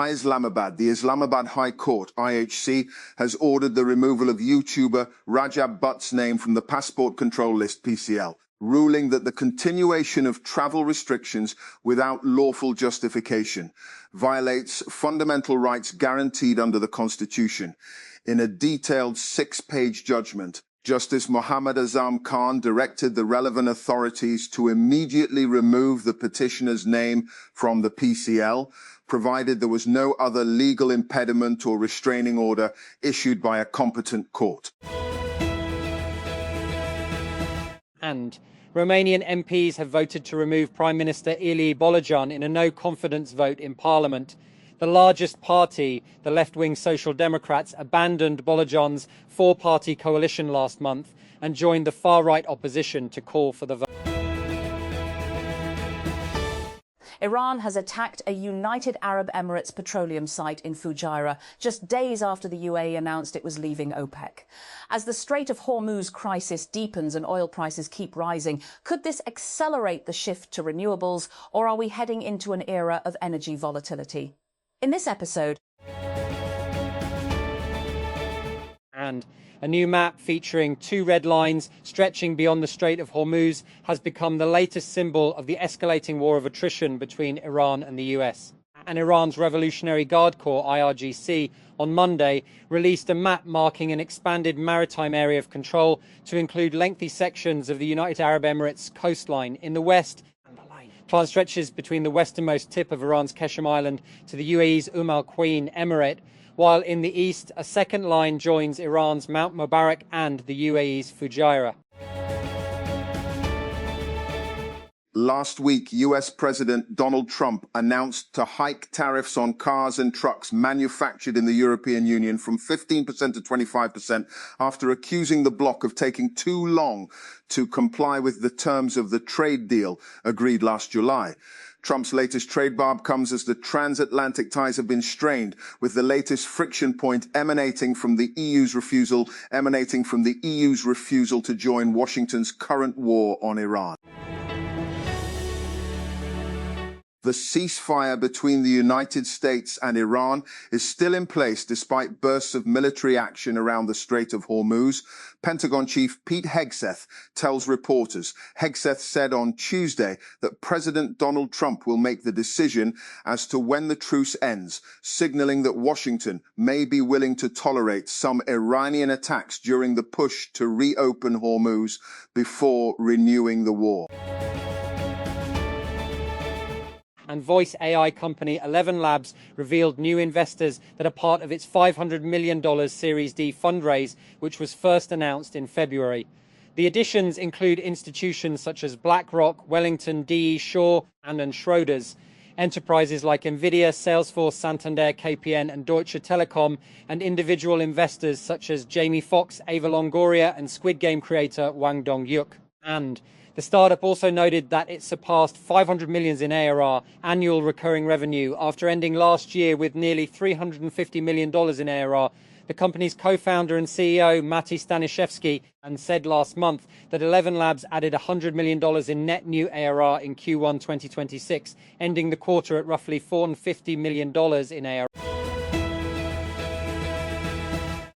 Islamabad, the Islamabad High Court, IHC, has ordered the removal of YouTuber Rajab Butt's name from the passport control list, PCL, ruling that the continuation of travel restrictions without lawful justification violates fundamental rights guaranteed under the Constitution. In a detailed 6-page judgment, Justice Mohammad Azam Khan directed the relevant authorities to immediately remove the petitioner's name from the PCL, provided there was no other legal impediment or restraining order issued by a competent court. And Romanian MPs have voted to remove Prime Minister Ilie Bolojan in a no-confidence vote in Parliament. The largest party, the left-wing Social Democrats, abandoned Bolojan's four-party coalition last month and joined the far-right opposition to call for the vote. Iran has attacked a United Arab Emirates petroleum site in Fujairah just days after the UAE announced it was leaving OPEC. As the Strait of Hormuz crisis deepens and oil prices keep rising, could this accelerate the shift to renewables, or are we heading into an era of energy volatility? In this episode, and a new map featuring 2 red lines stretching beyond the Strait of Hormuz has become the latest symbol of the escalating war of attrition between Iran and the US. And Iran's Revolutionary Guard Corps, IRGC, on Monday released a map marking an expanded maritime area of control to include lengthy sections of the United Arab Emirates coastline in the west. Plan stretches between the westernmost tip of Iran's Qeshm Island to the UAE's Al Quwain Emirate, while in the east, a second line joins Iran's Mount Mubarak and the UAE's Fujairah. Last week, US President Donald Trump announced to hike tariffs on cars and trucks manufactured in the European Union from 15% to 25% after accusing the bloc of taking too long to comply with the terms of the trade deal agreed last July. Trump's latest trade barb comes as the transatlantic ties have been strained, with the latest friction point emanating from the EU's refusal to join Washington's current war on Iran. The ceasefire between the United States and Iran is still in place despite bursts of military action around the Strait of Hormuz. Pentagon Chief Pete Hegseth tells reporters. Hegseth said on Tuesday that President Donald Trump will make the decision as to when the truce ends, signaling that Washington may be willing to tolerate some Iranian attacks during the push to reopen Hormuz before renewing the war. And voice AI company 11 Labs revealed new investors that are part of its $500 million Series D fundraise, which was first announced in February. The additions include institutions such as BlackRock, Wellington, D.E. Shaw, and Schroders, enterprises like Nvidia, Salesforce, Santander, KPN, and Deutsche Telekom, and individual investors such as Jamie Foxx, Ava Longoria, and Squid Game creator Wang Dong-yuk. And the startup also noted that it surpassed $500 million in ARR, annual recurring revenue, after ending last year with nearly $350 million in ARR. The company's co-founder and CEO, Mati Stanishevsky, said last month that 11 Labs added $100 million in net new ARR in Q1 2026, ending the quarter at roughly $450 million in ARR.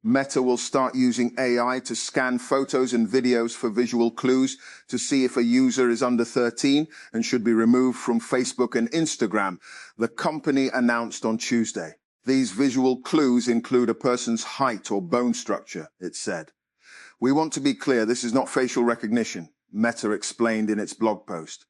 Meta will start using AI to scan photos and videos for visual clues to see if a user is under 13 and should be removed from Facebook and Instagram, the company announced on Tuesday. These visual clues include a person's height or bone structure, it said. We want to be clear, this is not facial recognition, Meta explained in its blog post.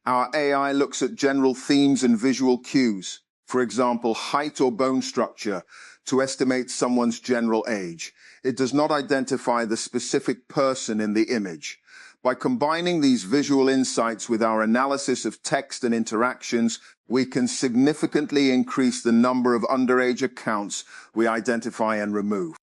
Our AI looks at general themes and visual cues, for example, height or bone structure, to estimate someone's general age. It does not identify the specific person in the image. By combining these visual insights with our analysis of text and interactions, we can significantly increase the number of underage accounts we identify and remove.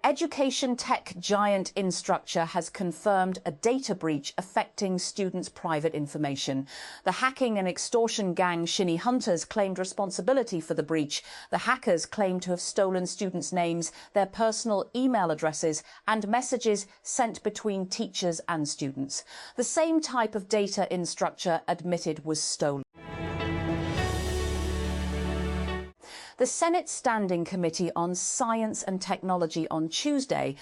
Education tech giant Instructure has confirmed a data breach affecting students' private information. The hacking and extortion gang Shinny Hunters claimed responsibility for the breach. The hackers claim to have stolen students' names, their personal email addresses, and messages sent between teachers and students. The same type of data Instructure admitted was stolen. The Senate Standing Committee on Science and Technology on Tuesday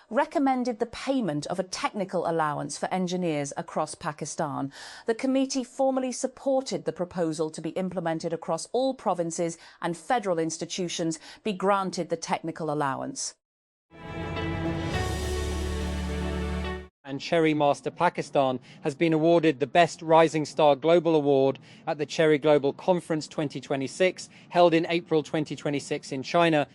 recommended the payment of a technical allowance for engineers across Pakistan. The committee formally supported the proposal to be implemented across all provinces and federal institutions be granted the technical allowance. And Cherry Master Pakistan has been awarded the Best Rising Star Global Award at the Cherry Global Conference 2026, held in April 2026 in China,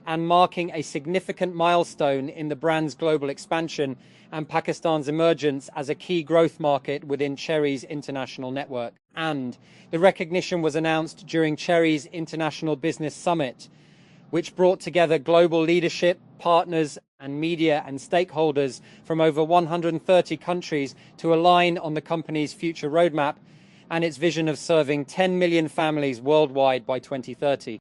and marking a significant milestone in the brand's global expansion and Pakistan's emergence as a key growth market within Cherry's international network. And the recognition was announced during Cherry's International Business Summit, which brought together global leadership, partners and media and stakeholders from over 130 countries to align on the company's future roadmap and its vision of serving 10 million families worldwide by 2030.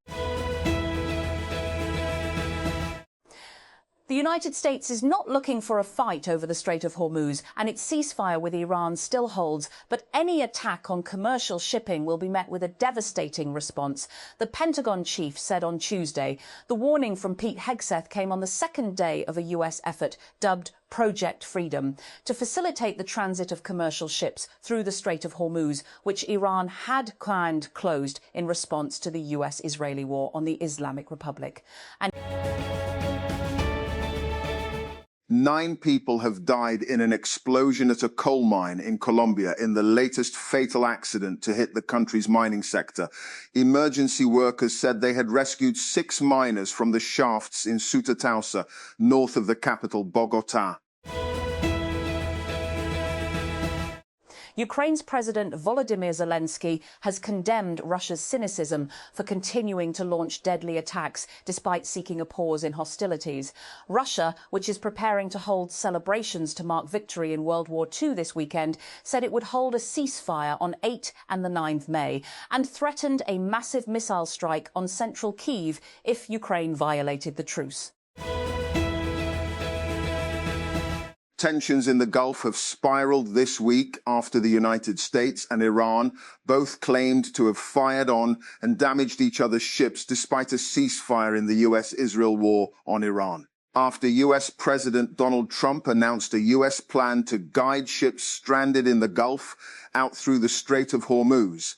The United States is not looking for a fight over the Strait of Hormuz, and its ceasefire with Iran still holds, but any attack on commercial shipping will be met with a devastating response. The Pentagon chief said on Tuesday. The warning from Pete Hegseth came on the second day of a US effort dubbed Project Freedom to facilitate the transit of commercial ships through the Strait of Hormuz, which Iran had closed in response to the US-Israeli war on the Islamic Republic. And 9 people have died in an explosion at a coal mine in Colombia in the latest fatal accident to hit the country's mining sector. Emergency workers said they had rescued 6 miners from the shafts in Sutatausa, north of the capital, Bogota. Ukraine's President Volodymyr Zelensky has condemned Russia's cynicism for continuing to launch deadly attacks despite seeking a pause in hostilities. Russia, which is preparing to hold celebrations to mark victory in World War II this weekend, said it would hold a ceasefire on 8 and the 9th May and threatened a massive missile strike on central Kyiv if Ukraine violated the truce. Tensions in the Gulf have spiraled this week after the United States and Iran both claimed to have fired on and damaged each other's ships despite a ceasefire in the US-Israel war on Iran. After US President Donald Trump announced a US plan to guide ships stranded in the Gulf out through the Strait of Hormuz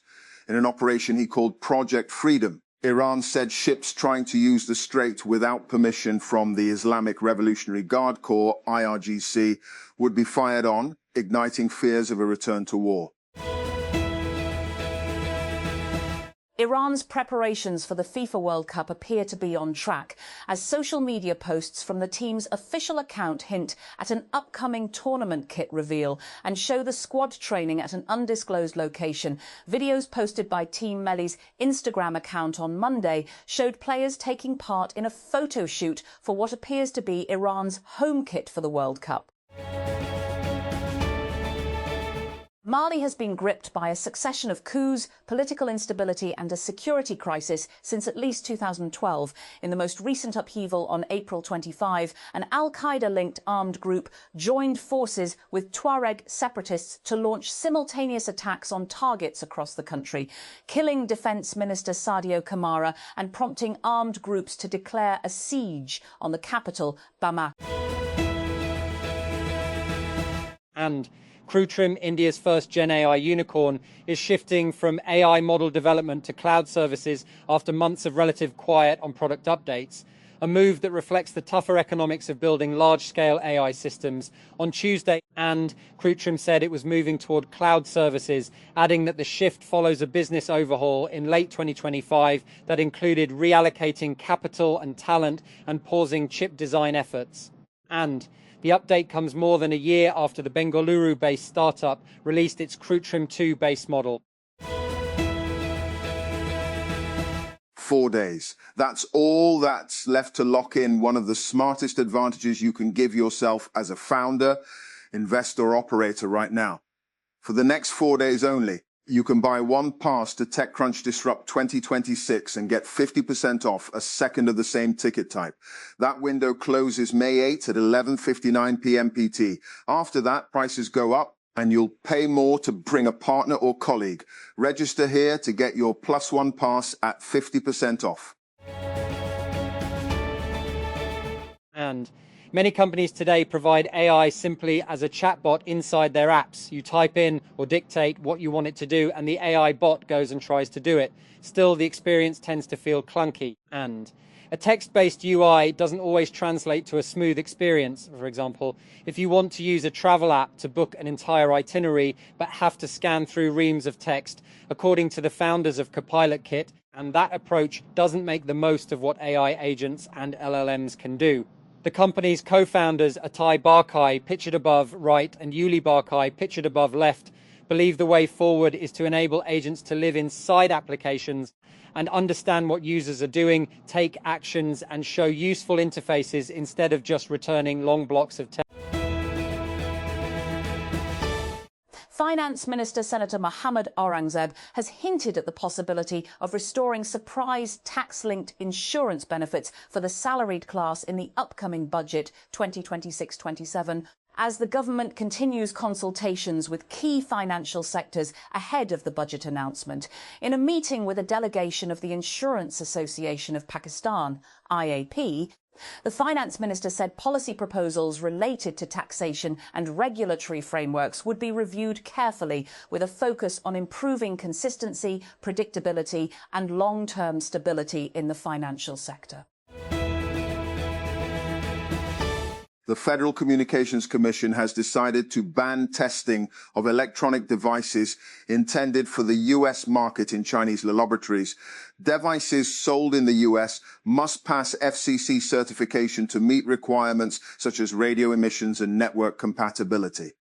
in an operation he called Project Freedom. Iran said ships trying to use the strait without permission from the Islamic Revolutionary Guard Corps, IRGC, would be fired on, igniting fears of a return to war. Iran's preparations for the FIFA World Cup appear to be on track, as social media posts from the team's official account hint at an upcoming tournament kit reveal and show the squad training at an undisclosed location. Videos posted by Team Melli's Instagram account on Monday showed players taking part in a photo shoot for what appears to be Iran's home kit for the World Cup. Mali has been gripped by a succession of coups, political instability and a security crisis since at least 2012. In the most recent upheaval on April 25, an al-Qaeda-linked armed group joined forces with Tuareg separatists to launch simultaneous attacks on targets across the country, killing Defence Minister Sadio Kamara and prompting armed groups to declare a siege on the capital, Bamako. And CrewTrim, India's first Gen AI unicorn, is shifting from AI model development to cloud services after months of relative quiet on product updates, a move that reflects the tougher economics of building large-scale AI systems. On Tuesday, and CrewTrim said it was moving toward cloud services, adding that the shift follows a business overhaul in late 2025 that included reallocating capital and talent and pausing chip design efforts. And the update comes more than a year after the Bengaluru-based startup released its CrewTrim 2 base model. 4 days. That's all that's left to lock in one of the smartest advantages you can give yourself as a founder, investor, or operator right now. For the next 4 days only, you can buy one pass to TechCrunch Disrupt 2026 and get 50% off a second of the same ticket type. That window closes May 8 at 11:59 p.m. PT. After that, prices go up and you'll pay more to bring a partner or colleague. Register here to get your +1 pass at 50% off. And many companies today provide AI simply as a chatbot inside their apps. You type in or dictate what you want it to do, and the AI bot goes and tries to do it. Still, the experience tends to feel clunky. And a text-based UI doesn't always translate to a smooth experience. For example, if you want to use a travel app to book an entire itinerary but have to scan through reams of text, according to the founders of Copilot Kit, and that approach doesn't make the most of what AI agents and LLMs can do. The company's co-founders, Atai Barkai, pictured above right, and Yuli Barkai, pictured above left, believe the way forward is to enable agents to live inside applications and understand what users are doing, take actions, and show useful interfaces instead of just returning long blocks of text. Finance Minister Senator Mohammad Aurangzeb has hinted at the possibility of restoring surprise tax-linked insurance benefits for the salaried class in the upcoming budget 2026-27, as the government continues consultations with key financial sectors ahead of the budget announcement. In a meeting with a delegation of the Insurance Association of Pakistan, IAP, the Finance Minister said policy proposals related to taxation and regulatory frameworks would be reviewed carefully, with a focus on improving consistency, predictability and long-term stability in the financial sector. The Federal Communications Commission has decided to ban testing of electronic devices intended for the US market in Chinese laboratories. Devices sold in the US must pass FCC certification to meet requirements such as radio emissions and network compatibility.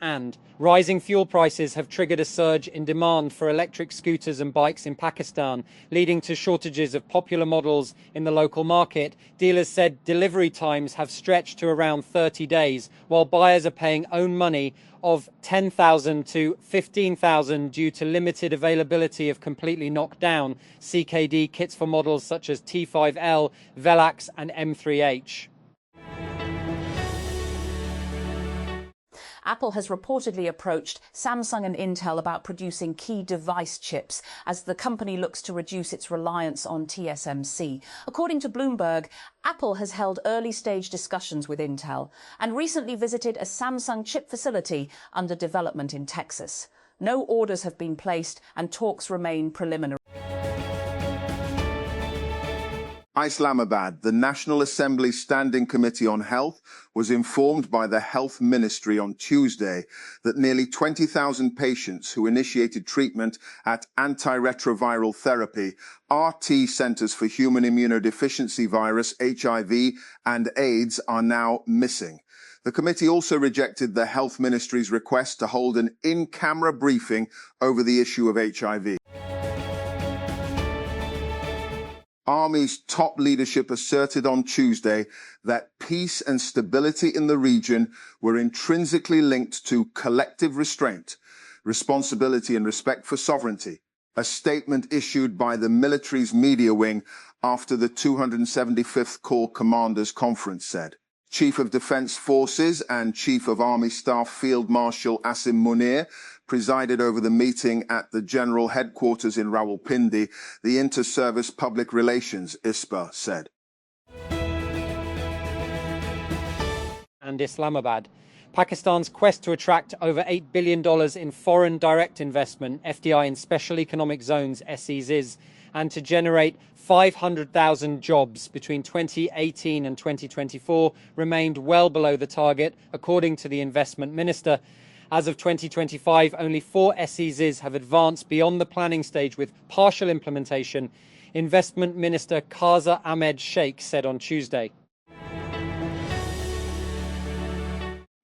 And rising fuel prices have triggered a surge in demand for electric scooters and bikes in Pakistan, leading to shortages of popular models in the local market. Dealers said delivery times have stretched to around 30 days, while buyers are paying own money of $10,000 to $15,000 due to limited availability of completely knocked down CKD kits for models such as T5L, Velax and M3H. Apple has reportedly approached Samsung and Intel about producing key device chips as the company looks to reduce its reliance on TSMC. According to Bloomberg, Apple has held early-stage discussions with Intel and recently visited a Samsung chip facility under development in Texas. No orders have been placed and talks remain preliminary. Islamabad, the National Assembly Standing Committee on Health, was informed by the Health Ministry on Tuesday that nearly 20,000 patients who initiated treatment at antiretroviral therapy, RT Centers for Human Immunodeficiency Virus, HIV, and AIDS are now missing. The committee also rejected the Health Ministry's request to hold an in-camera briefing over the issue of HIV. Army's top leadership asserted on Tuesday that peace and stability in the region were intrinsically linked to collective restraint, responsibility and respect for sovereignty, a statement issued by the military's media wing after the 275th Corps Commanders Conference said. Chief of Defense Forces and Chief of Army Staff Field Marshal Asim Munir presided over the meeting at the General Headquarters in Rawalpindi, the Inter-Service Public Relations, ISPA, said. And Islamabad. Pakistan's quest to attract over $8 billion in foreign direct investment, FDI, in special economic zones, SEZs, and to generate 500,000 jobs between 2018 and 2024 remained well below the target, according to the investment minister. As of 2025, only 4 SEZs have advanced beyond the planning stage with partial implementation, Investment Minister Qaza Ahmed Sheikh said on Tuesday.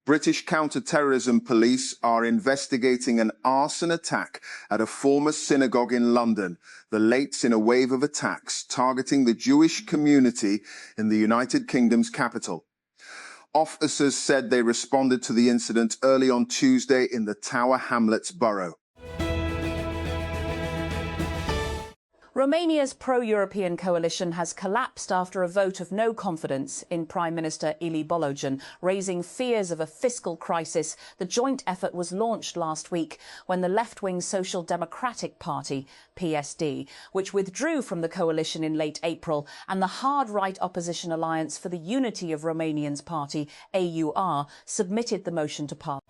British counter-terrorism police are investigating an arson attack at a former synagogue in London, the latest in a wave of attacks targeting the Jewish community in the United Kingdom's capital. Officers said they responded to the incident early on Tuesday in the Tower Hamlets borough. Romania's pro-European coalition has collapsed after a vote of no confidence in Prime Minister Ili Bolojan, raising fears of a fiscal crisis. The joint effort was launched last week when the left-wing Social Democratic Party, PSD, which withdrew from the coalition in late April, and the hard-right opposition Alliance for the Unity of Romanians Party, AUR, submitted the motion to Parliament.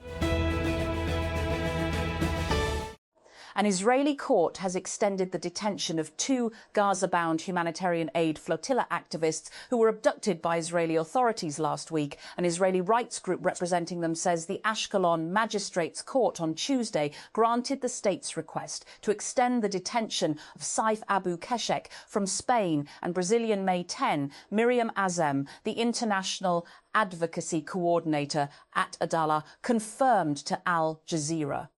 An Israeli court has extended the detention of 2 Gaza-bound humanitarian aid flotilla activists who were abducted by Israeli authorities last week. An Israeli rights group representing them says the Ashkelon Magistrates Court on Tuesday granted the state's request to extend the detention of Saif Abu Keshek from Spain and Brazilian May 10, Miriam Azem, the international advocacy coordinator at Adala, confirmed to Al Jazeera.